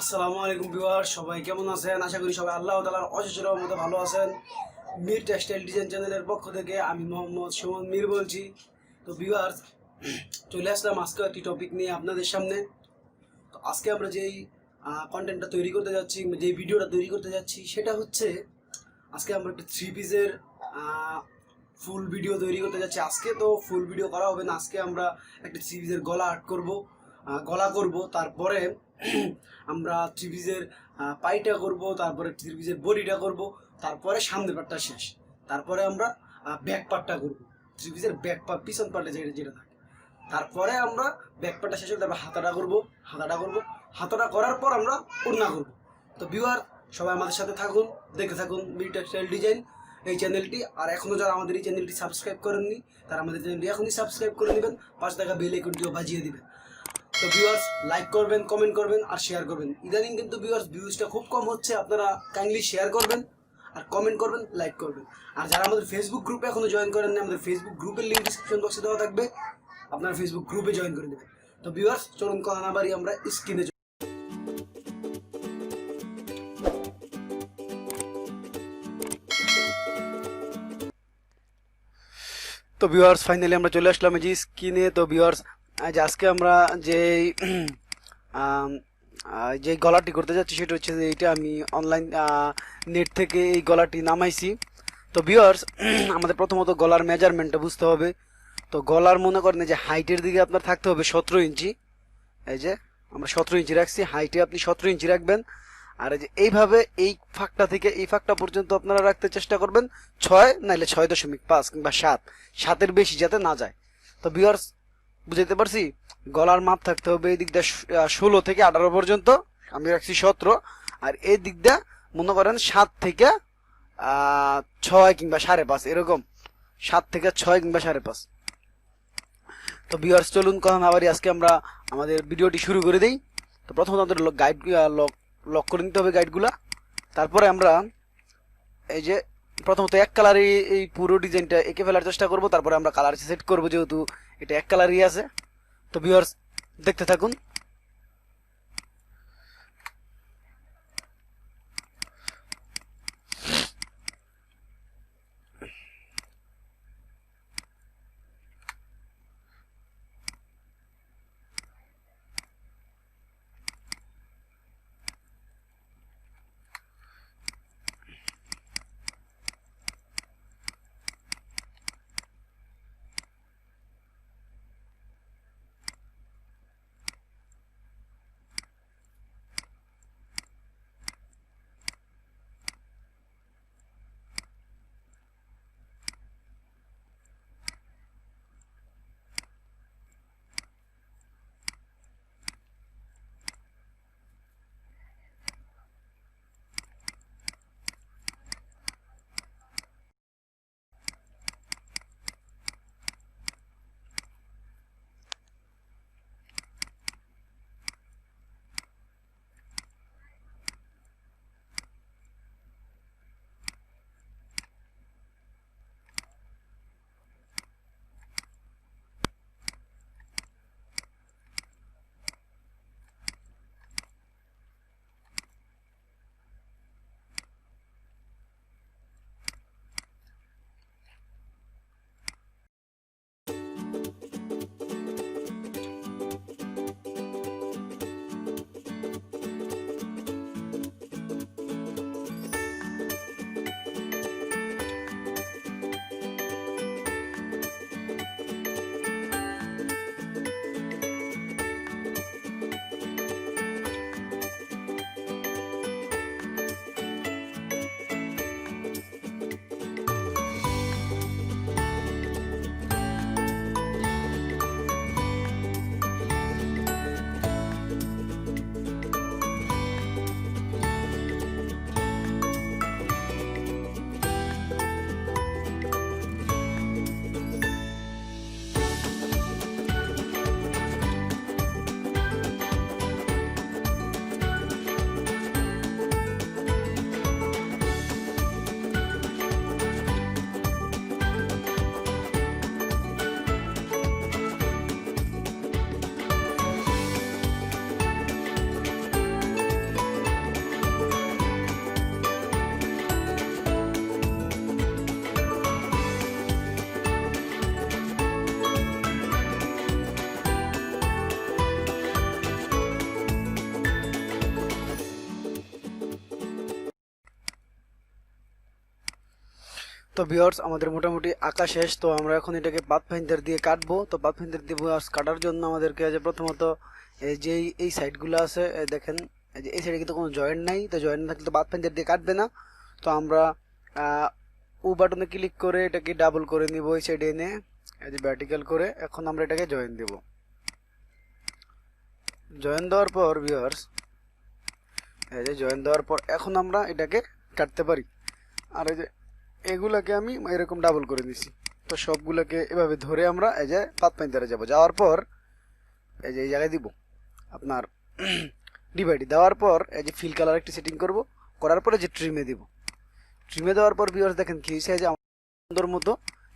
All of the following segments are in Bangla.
আসসালামু আলাইকুম ভিউয়ার, সবাই কেমন আছেন? আশা করি সবাই আল্লাহ তাআলার অশেষ রহমতে ভালো আছেন। মির টেক্সটাইল ডিজাইন চ্যানেলের পক্ষ থেকে আমি মোহাম্মদ সুমন মির বলছি। তো ভিউয়ার্স, চলে আসলাম আজকে একটি টপিক নিয়ে আপনাদের সামনে। তো আজকে আমরা যেই কন্টেন্টটা তৈরি করতে যাচ্ছি, যেই ভিডিওটা তৈরি করতে যাচ্ছি, সেটা হচ্ছে আজকে আমরা একটা থ্রি পিসের ফুল ভিডিও তৈরি করতে যাচ্ছি। আজকে তো ফুল ভিডিও করা হবে না, আজকে আমরা একটা থ্রি পিসের গলা আর্ট করব, গলা করব। তারপরে আমরা থ্রি পিসের পাইটা করব, তারপরে থ্রি পিসের বডিটা করব, তারপরে সামনের পার্টটা শেষ। তারপরে আমরা ব্যাক পার্টটা করব, থ্রি পিসের ব্যাক পার্ট, পিছন পার্টে যেটা যেটা থাকে। তারপরে আমরা ব্যাক পার্টটা শেষ হলে তারপর হাতাটা করব, হাতাটা করার পর আমরা ওড়না করব। তো ভিউয়ার, সবাই আমাদের সাথে থাকুন, দেখতে থাকুন মির টেক্সটাইল ডিজাইন এই চ্যানেলটি। আর এখনও যারা আমাদের এই চ্যানেলটি সাবস্ক্রাইব করেননি, তারা আমাদের চ্যানেলটি এখনই সাবস্ক্রাইব করে নেবেন, পাশে থাকা বেল আইকনটিও বাজিয়ে দিবেন। তো ভিউয়ার্স, লাইক করবেন, কমেন্ট করবেন আর শেয়ার করবেন। ইদানিং কিন্তু ভিউয়ার্স ভিউজটা খুব কম হচ্ছে, আপনারা কাইন্ডলি শেয়ার করবেন আর কমেন্ট করবেন, লাইক করবেন। আর যারা আমাদের ফেসবুক গ্রুপে এখনো জয়েন করেন না, আমাদের ফেসবুক গ্রুপের লিঙ্ক ডিসক্রিপশন বক্সে দেওয়া থাকবে, আপনারা ফেসবুক গ্রুপে জয়েন করে দেবেন। তো ভিউয়ার্স, চলুন কথা না বাড়িয়ে আমরা স্ক্রিনে। তো ভিউয়ার্স, ফাইনালি আমরা চলে আসলাম এই যে স্ক্রিনে। তো ভিউয়ার্স, আজকে আমরা যে যে গলাটি করতে যাচ্ছি সেটা হচ্ছে যে এইটা আমি অনলাইন নেট থেকে এই গলাটি নামাইছি। তো ভিউয়ার্স, আমাদের প্রথমত গলার মেজারমেন্টটা বুঝতে হবে। তো গলার মনে করেন যে হাইটের দিকে আপনার থাকতে হবে 17 ইঞ্চি। এই যে আমরা 17 ইঞ্চি রাখছি, হাইটে আপনি 17 ইঞ্চি রাখবেন। আর এই যে এইভাবে এই ফাঁকটা থেকে এই ফাঁকটা পর্যন্ত আপনারা রাখতে চেষ্টা করবেন 6, নাইলে 6.5 কিংবা 7-এর বেশি যাতে না যায়। তো ভিউয়ার্স, বুঝাইতে পারছি? গলার মাপ থাকতে হবে এই দিক দিয়ে 16 থেকে 18 পর্যন্ত, আমি রাখছি 17। আর এই দিক দিয়ে মনে করেন 7 থেকে 6 কিংবা 5.5, এরকম 7 থেকে 6 কিংবা 5.5। তো ভিউয়ার্স, চলুন কথা না বাড়ি আজকে আমরা আমাদের ভিডিওটি শুরু করে দেই। তো প্রথমত আমাদের গাইড লক করে নিতে হবে গাইডগুলা। তারপরে আমরা এই যে প্রথমত এক কালারই এই পুরো ডিজাইনটা এঁকে ফেলার চেষ্টা করব, তারপরে আমরা কালার সেট করব, যেহেতু এটা এক কালারই আছে। তো ভিউয়ার্স, দেখতে থাকুন। তো ভিউয়ার্স আমাদের মোটামুটি আঁকা শেষ। তো আমরা এখন এটাকে পাথফাইন্ডার দিয়ে কাটবো। তো পাথফাইন্ডার দিয়ে ভিউয়ার্স কাটার জন্য আমাদেরকে যে প্রথমত এই যে এই সাইডগুলো আছে দেখেন, এই যে এই সাইডে কিন্তু কোনো জয়েন্ট নাই। তো জয়েন্ট থাকলে তো পাথফাইন্ডার দিয়ে কাটবে না। তো আমরা ও বাটনে ক্লিক করে এটাকে ডাবল করে নিব এই সাইডে এনে, এই যে ভার্টিক্যাল করে। এখন আমরা এটাকে জয়েন দেব। জয়েন দেওয়ার পর ভিউয়ার্স এই যে জয়েন দেওয়ার পর এখন আমরা এটাকে কাটতে পারি। আর এই যে এগুলাকে আমি এরকম ডাবল করে দিছি। তো সবগুলোকে এভাবে ধরে আমরা এই যে পাথফাইন্ডারে যাব। যাওয়ার পর এই যে এই জায়গায় দিব আপনার ডিভাইড দেওয়ার পর এই যে ফিল কালার একটি সেটিং করব। করার পরে যে ট্রিমে দিব। ট্রিমে দেওয়ার পর ভিউয়ার্স দেখেন কি হয়েছে, যে সুন্দর মতো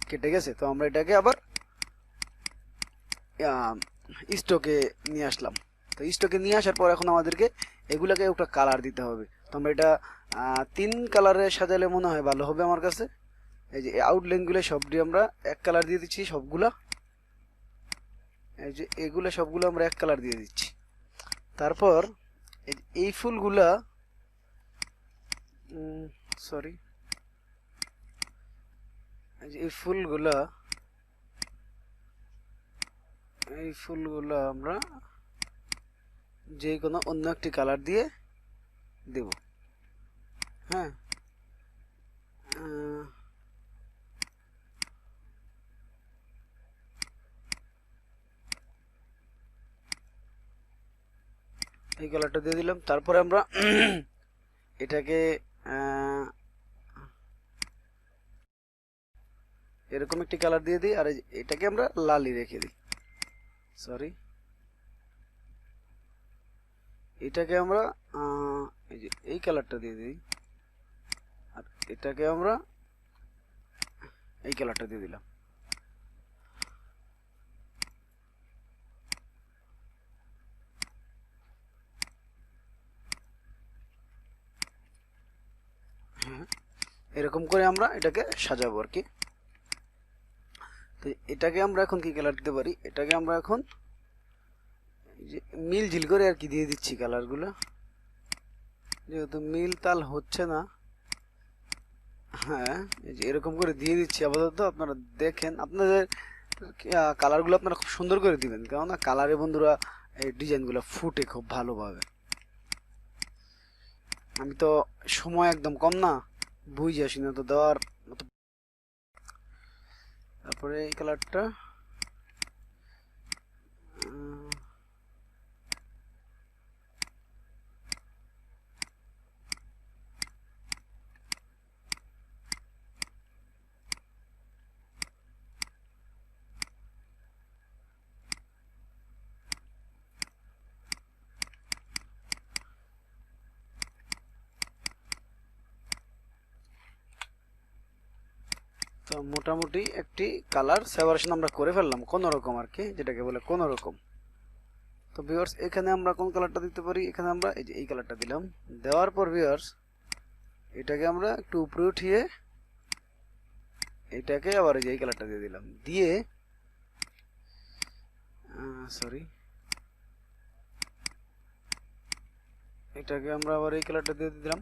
কেটে গেছে। তো আমরা এটাকে আবার স্টকে নিয়ে আসলাম। তো স্টকে নিয়ে আসার পর এখন আমাদেরকে এগুলাকে একটা কালার দিতে হবে। তো আমরা এটা 3 কালারে সাজালে মনে হয় ভালো হবে আমার কাছে। এই যে আউটলাইনগুলো সবটি আমরা এক কালার দিয়ে দিচ্ছি সবগুলা। এই যে এগুলো সবগুলো আমরা এক কালার দিয়ে দিচ্ছি। তারপর এই ফুলগুলা সরি এই ফুলগুলা আমরা যে কোনো অন্য একটি কালার দিয়ে দেব। হ্যাঁ, এই কালারটা দিয়ে দিলাম। তারপরে আমরা এটাকে এরকম একটি কালার দিয়ে দিই। আর এটাকে আমরা লালই রেখে দিই। সরি, এটাকে আমরা এই যে এই কালারটা দিয়ে দিই। আর এটাকে আমরা এই কালারটা দিয়ে দিলাম। হ্যাঁ, এরকম করে আমরা এটাকে সাজাবো আর কি। তো এটাকে আমরা এখন কি কালার দিতে পারি, এটাকে আমরা এখন যে মিলঝিল করে আর কি দিয়ে দিচ্ছি কালারগুলো, যেহেতু মিল তাল হচ্ছে না। হ্যাঁ, এই যে এরকম করে দিয়ে দিচ্ছি আপাতত। আপনারা দেখেন, আপনাদের কালারগুলো আপনারা খুব সুন্দর করে দিবেন, কেননা কালারে বন্ধুরা এই ডিজাইনগুলো ফুটে খুব ভালোভাবে। আমি তো সময় একদম কম না, বুঝে আসি না তো দেওয়ার মতো। তারপরে এই কালারটা তো মোটামুটি একটি কালার সেপারেশন আমরা করে ফেললাম কোনো রকম আর কি, যেটাকে বলে কোনো রকম। তো ভিউয়ার্স এখানে আমরা কোন কালারটা দিতে পারি, এখানে আমরা এই যে এই কালারটা দিলাম। দেওয়ার পর ভিউয়ার্স এটাকে আমরা একটু উপরে উঠিয়ে এটাকে আবার এই যে এই কালারটা দিয়ে দিলাম। দিয়ে সরি, এটাকে আমরা আবার এই কালারটা দিয়ে দিলাম।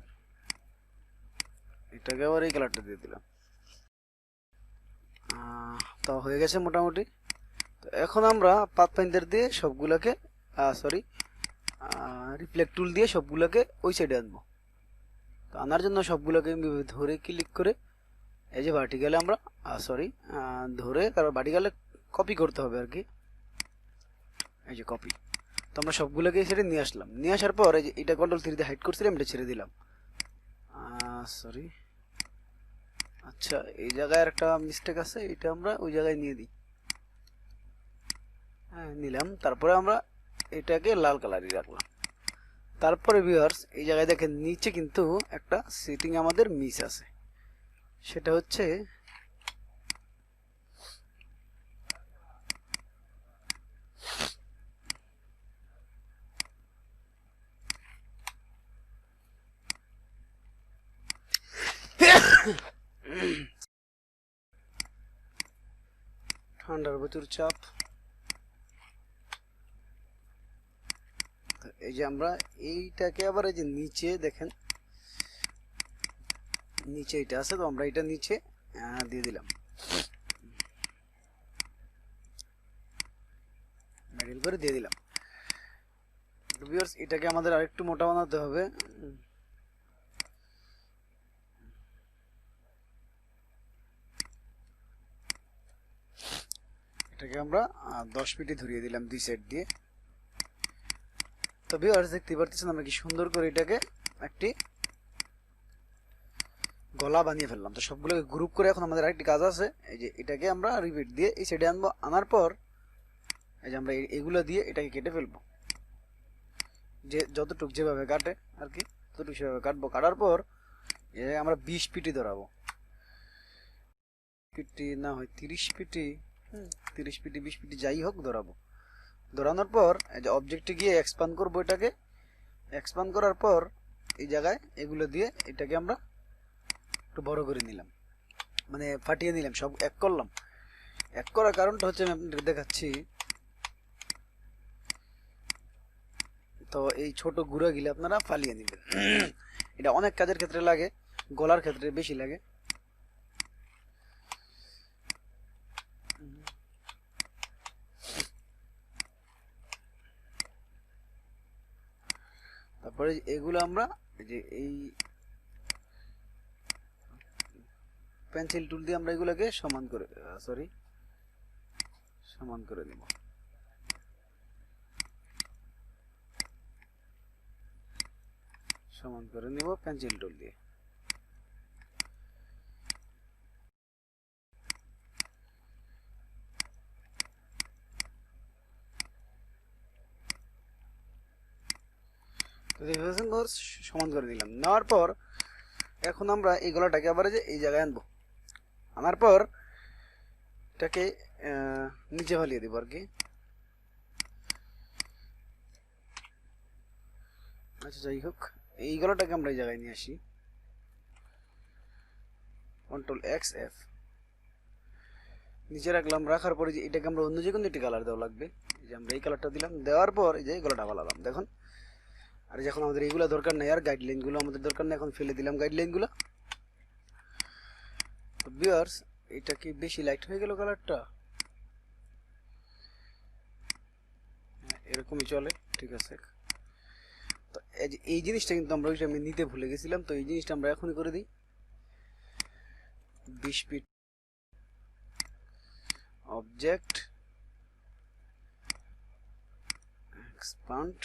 এটাকে আবার এই কালারটা দিয়ে দিলাম। তো হয়ে গেছে মোটামুটি। তো এখন আমরা পাথফাইন্ডার দিয়ে সবগুলোকে সরি রিফ্লেক্ট টুল দিয়ে সবগুলোকে ওই সাইডে আনবো। তো আনার জন্য সবগুলোকে ধরে ক্লিক করে এই যে ভার্টিক্যালে আমরা সরি ধরে তারপর ভার্টিক্যালে কপি করতে হবে আর কি। এই যে কপি। তো আমরা সবগুলোকে এই সাইডে নিয়ে আসলাম। নিয়ে আসার পর এই যে এটা কন্ট্রোল 3 দিয়ে হাইড করছিলাম, এটা ছেড়ে দিলাম। সরি, আচ্ছা এই জায়গায় একটা মিস্টেক আছে, এটা আমরা ওই জায়গায় নিয়ে দিই। হ্যাঁ, নিলাম। তারপরে আমরা এটাকে লাল কালারই রাখলাম। তারপরে ভিউয়ার্স এই জায়গায় দেখেন নিচে কিন্তু একটা সেটিং আমাদের মিস আছে, সেটা হচ্ছে ঠান্ডার প্রচুর চাপ। এই যে আমরা এইটাকে আবার এই যে নিচে দেখেন নিচে এটা আছে, তো আমরা এটা নিচে দিয়ে দিলাম, মিডল করে দিয়ে দিলাম। ভিউয়ার্স এটাকে আমাদের আরেকটু মোটা বানাতে হবে। এটাকে আমরা 10 ফিটে ধরিয়ে দিলাম দুই সাইড দিয়ে। তো ভিউয়ার্স দেখতে পারতেছেন আমরা কি সুন্দর করে এটাকে একটি গলা বানিয়ে ফেললাম। তো সবগুলোকে গ্রুপ করে এখন আমাদের আরেকটি কাজ আছে, এই যে এটাকে আমরা রিপিট দিয়ে এই সাইডে আনবো। আনার পর এই যে আমরা এগুলো দিয়ে এটাকে কেটে ফেলবো, যে যতটুক যেভাবে কাটে আর কি ততটুকু সেভাবে কাটবো। কাটার পর আমরা 20 ফিটই ধরাবো, ফিটটি না হয় 30 ফিটই, 30 ফিটি 20 ফিটি যাই হোক ধরাবো। ধরানোর পর এই যে অবজেক্টে গিয়ে এক্সপান্ড করবো, এটাকে এক্সপান্ড করার পর এই জায়গায় এগুলো দিয়ে এটাকে আমরা একটু বড় করে নিলাম, মানে ফাটিয়ে নিলাম, সব এক করলাম। এক করার কারণটা হচ্ছে আমি আপনাদের দেখাচ্ছি। তো এই ছোট গুঁড়া গিলে আপনারা ফালিয়ে নেবেন, এটা অনেক কাজের ক্ষেত্রে লাগে, গলার ক্ষেত্রে বেশি লাগে। তারপরে এগুলো আমরা যে এই পেন্সিল টুল দিয়ে আমরা এগুলোকে সমান করে সমান করে নেব। সমান করে নেব পেন্সিল টুল দিয়ে। সমান করে নিলাম। নেওয়ার পর এখন আমরা এই গলাটাকে আবার এই জায়গায় আনবো। আনার পর এটাকে নিচে ফালিয়ে দেবো আর কি। আচ্ছা যাই হোক, এই গলাটাকে আমরা এই জায়গায় নিয়ে আসি, কন্ট্রোল এক্স এফ নিচে রাখলাম। রাখার পরে যে এটাকে আমরা অন্য যে কোনো একটি কালার দেওয়া লাগবে, এই যে আমরা এই কালারটা দিলাম। দেওয়ার পর এই যে গলাটা ফালালাম, দেখুন। আর যখন আমাদের এইগুলো দরকার নেই, আর গাইডলাইনগুলো আমাদের দরকার নেই, এখন ফেলে দিলাম গাইডলাইনগুলো। তো ভিউয়ার্স এটা কি বেশি লাইট হয়ে গেল কালারটা? এরকমই চলে, ঠিক আছে। তো এই জিনিসটা কিন্তু আমরা ওই টাইমে নিতে ভুলে গেছিলাম, তো এই জিনিসটা আমরা এখনই করে দিই। 20 ফিট অবজেক্ট এক্সপান্ড,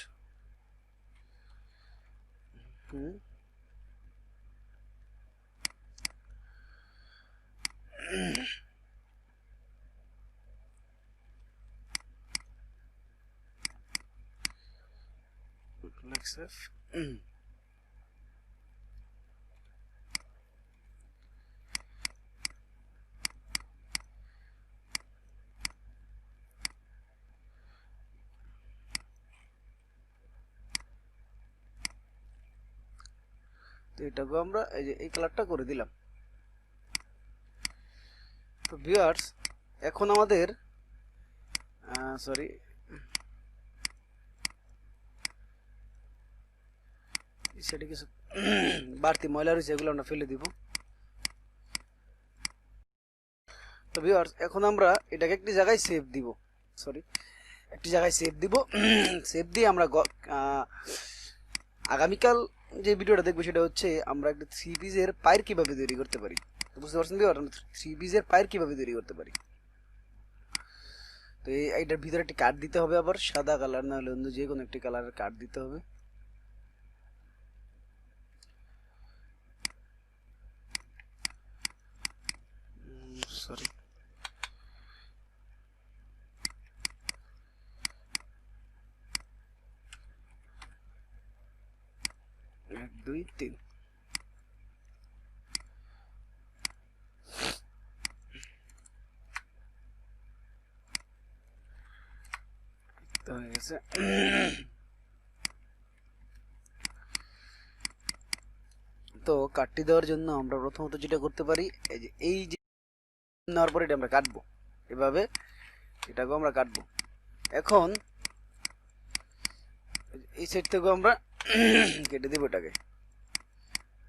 তো এটাকে আমরা এই যে এই কালারটা করে দিলাম। তো ভিউয়ার্স এখন আমাদের সরি সেটা কিছু বাড়তি ময়লা রয়েছে, এগুলো আমরা ফেলে দিব। তো ভিউয়ার্স এখন আমরা এটাকে একটি জায়গায় সেভ দিব, একটি জায়গায় সেভ দিব। সেভ দিয়ে আমরা আগামীকাল যে ভিডিওটা দেখবো সেটা হচ্ছে আমরা একটা 3 পিসের পায়ের কিভাবে তৈরি করতে পারি। তো বুঝতে পারছেন ভিউয়ার্স, আমরা 3 পিসের পায়ের কিভাবে তৈরি করতে পারি। তো এইটার ভিতরে একটি কাট দিতে হবে, আবার সাদা কালার না হলে অন্য যে কোনো একটি কালারের কাট দিতে হবে। সরি 1 2 3 হয়ে গেছে। তো কাটটি দেওয়ার জন্য আমরা প্রথমত যেটা করতে পারি, এই যে নেওয়ার পরে এটা আমরা কাটবো, এভাবে এটাকেও আমরা কাটবো। এখন এই সাইড থেকেও আমরা কেটে দেবো এটাকে,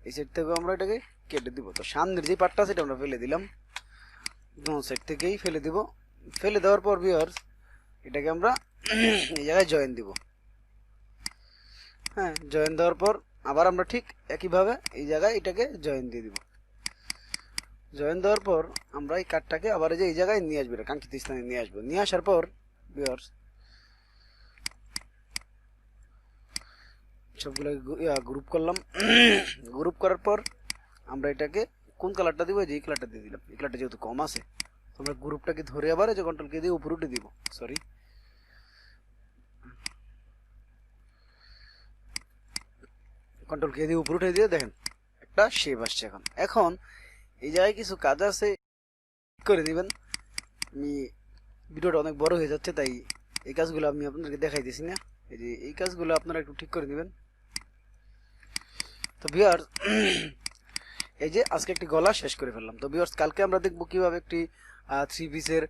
এই সাইড থেকেও আমরা এটাকে কেটে দিব। তো সামনের যে পার্টটা সেটা আমরা ফেলে দিলাম, দোনো সাইড থেকেই ফেলে দিব। ফেলে দেওয়ার পর ভিউয়ার্স এটাকে আমরা এই জায়গায় জয়েন দিব। হ্যাঁ, জয়েন দেওয়ার পর আবার আমরা ঠিক একইভাবে এই জায়গায় এটাকে জয়েন দিয়ে দিব। জয়েন দেওয়ার পর আমরা এই কাঠটাকে আবার এই জায়গায় নিয়ে আসবো, কাঙ্ক্ষিত স্থানে নিয়ে আসবো। নিয়ে আসার পর ভিউয়ার্স সবগুলো গ্রুপ করলাম। গ্রুপ করার পর আমরা এটাকে কোন কালারটা দিব, যে এই কালারটা দিয়ে দিলাম। এই কালারটা যেহেতু কম আছে, আমরা গ্রুপটাকে ধরে আবার এই যে কন্ট্রোল কে দিয়ে উপরে উঠে দিব। সরি, কন্ট্রোল কে দিয়ে উপরে উঠে দিয়ে দেখেন একটা শেপ আসছে। এখন এই জায়গায় কিছু কাজ আছে, করে দিবেন। আমি ভিডিওটা অনেক বড় হয়ে যাচ্ছে, তাই এই কাজগুলো আমি আপনাদেরকে দেখাইতেছি না। এই যে এই কাজগুলো আপনারা একটু ঠিক করে দিবেন। তো ভিউয়ার্স এই যে আজকে একটি গলা শেষ করে ফেললাম। তো ভিউয়ার্স কালকে আমরা দেখবো কিভাবে একটি 3 পিসের